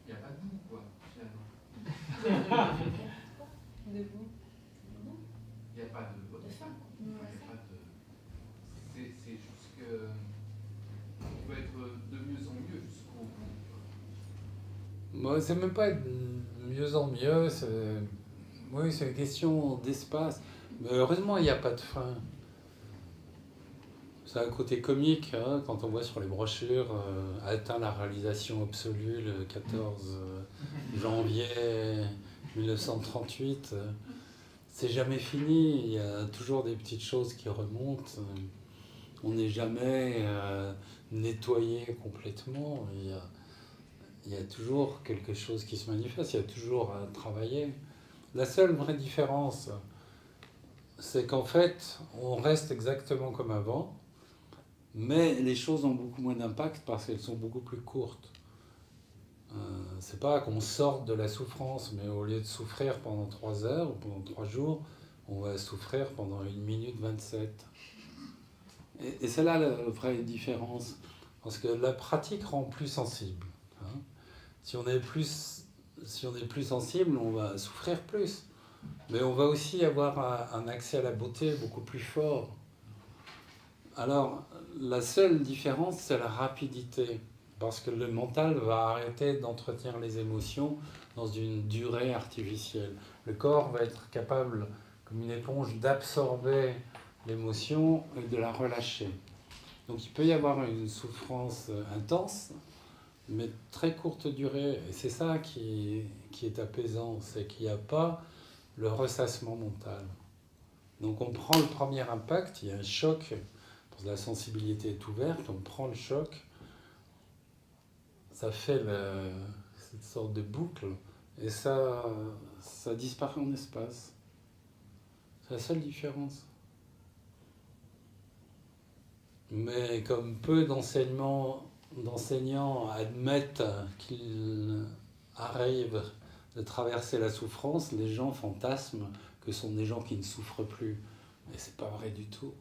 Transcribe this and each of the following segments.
il y a pas de bout, quoi, finalement. De vous. Il n'y a pas de fin. Il y a pas de... C'est juste que... Il peut être de mieux en mieux jusqu'au bout. Moi, c'est même pas de mieux en mieux, oui, c'est une question d'espace. Mais heureusement, il n'y a pas de fin. Ça a un côté comique, hein, quand on voit sur les brochures atteint la réalisation absolue le 14 janvier 1938. C'est jamais fini, il y a toujours des petites choses qui remontent. On n'est jamais nettoyé complètement. Il y a toujours quelque chose qui se manifeste, il y a toujours à travailler. La seule vraie différence, c'est qu'en fait, on reste exactement comme avant, mais les choses ont beaucoup moins d'impact parce qu'elles sont beaucoup plus courtes. C'est pas qu'on sorte de la souffrance, mais au lieu de souffrir pendant 3 heures ou pendant 3 jours, on va souffrir pendant 1 minute 27. Et c'est là la vraie différence, parce que la pratique rend plus sensible. Hein. Si on est plus sensible, on va souffrir plus. Mais on va aussi avoir un accès à la beauté beaucoup plus fort. Alors, la seule différence, c'est la rapidité. Parce que le mental va arrêter d'entretenir les émotions dans une durée artificielle. Le corps va être capable, comme une éponge, d'absorber l'émotion et de la relâcher. Donc il peut y avoir une souffrance intense, mais très courte durée. Et c'est ça qui est apaisant, c'est qu'il n'y a pas le ressassement mental. Donc on prend le premier impact, il y a un choc, parce que la sensibilité est ouverte, on prend le choc, ça fait cette sorte de boucle, et ça disparaît en espace. C'est la seule différence. Mais comme peu d'enseignants admettent qu'ils arrivent de traverser la souffrance, les gens fantasment que ce sont des gens qui ne souffrent plus. Et c'est pas vrai du tout.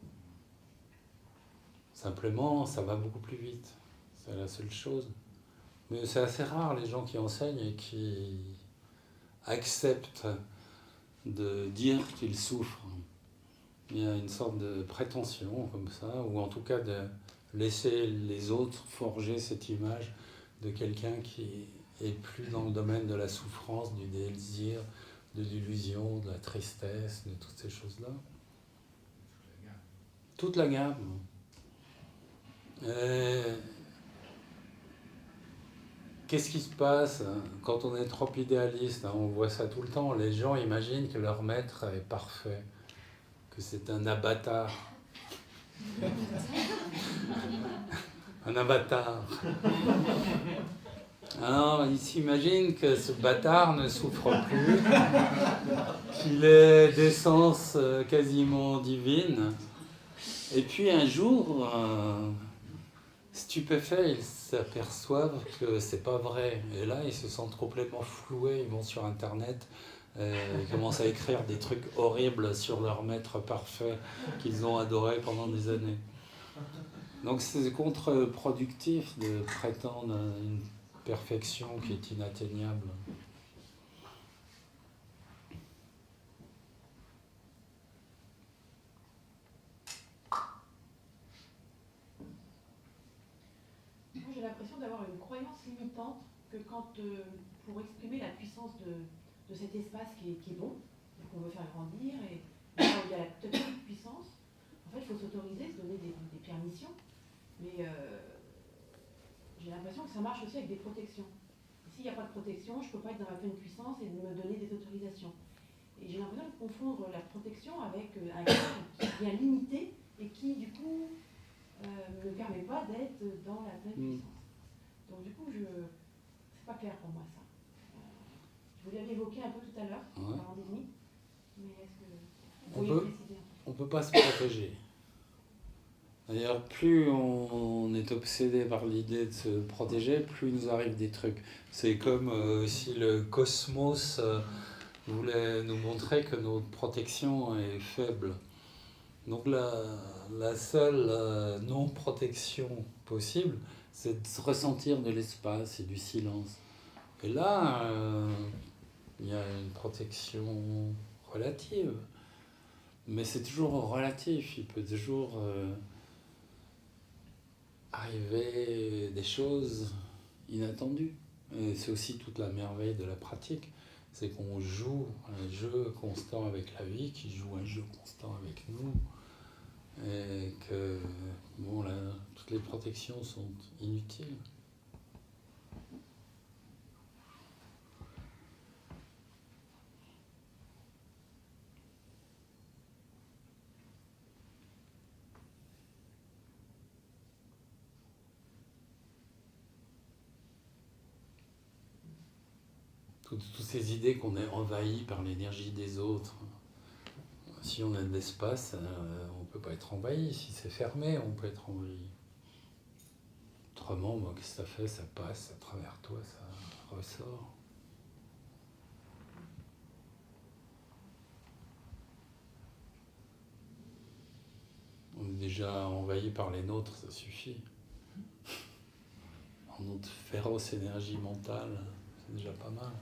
Simplement, ça va beaucoup plus vite. C'est la seule chose. Mais c'est assez rare les gens qui enseignent et qui acceptent de dire qu'ils souffrent. Il y a une sorte de prétention comme ça, ou en tout cas de laisser les autres forger cette image de quelqu'un qui est plus dans le domaine de la souffrance, du désir, de l'illusion, de la tristesse, de toutes ces choses-là. Toute la gamme. Qu'est-ce qui se passe quand on est trop idéaliste? On voit ça tout le temps. Les gens imaginent que leur maître est parfait, que c'est un avatar. Un avatar. Alors, ils s'imaginent que ce bâtard ne souffre plus, qu'il est d'essence quasiment divine. Et puis un jour, stupéfaits, ils s'aperçoivent que c'est pas vrai. Et là, ils se sentent complètement floués. Ils vont sur Internet, ils commencent à écrire des trucs horribles sur leur maître parfait qu'ils ont adoré pendant des années. Donc c'est contre-productif de prétendre à une perfection qui est inatteignable. Moi, j'ai l'impression d'avoir une croyance limitante que quand, pour exprimer la puissance de cet espace qui est bon, qu'on veut faire grandir, et là où il y a la totale puissance, en fait, il faut s'autoriser, se donner des permissions, mais j'ai l'impression que ça marche aussi avec des protections. Et s'il n'y a pas de protection, je ne peux pas être dans ma pleine puissance et me donner des autorisations. Et j'ai l'impression de confondre la protection avec un cadre qui vient limiter et qui, du coup, ne me permet pas d'être dans la pleine puissance. Donc, du coup, c'est pas clair pour moi, ça. Je vous l'avais évoqué un peu tout à l'heure, en parlant des limites, mais est-ce que vous pourriez préciser? On ne peut pas se protéger. D'ailleurs, plus on est obsédé par l'idée de se protéger, plus il nous arrive des trucs. C'est comme si le cosmos voulait nous montrer que notre protection est faible. Donc la seule non-protection possible, c'est de ressentir de l'espace et du silence. Et là, il y a une protection relative. Mais c'est toujours relatif. Il peut toujours arriver des choses inattendues. Et c'est aussi toute la merveille de la pratique. C'est qu'on joue un jeu constant avec la vie, qui joue un jeu constant avec nous. Et que bon, là, toutes les protections sont inutiles. Toutes ces idées qu'on est envahi par l'énergie des autres. Si on a de l'espace, on ne peut pas être envahi. Si c'est fermé, on peut être envahi. Autrement, bon, qu'est-ce que ça fait? Ça passe à travers toi, ça ressort. On est déjà envahi par les nôtres, ça suffit. En notre féroce énergie mentale, c'est déjà pas mal.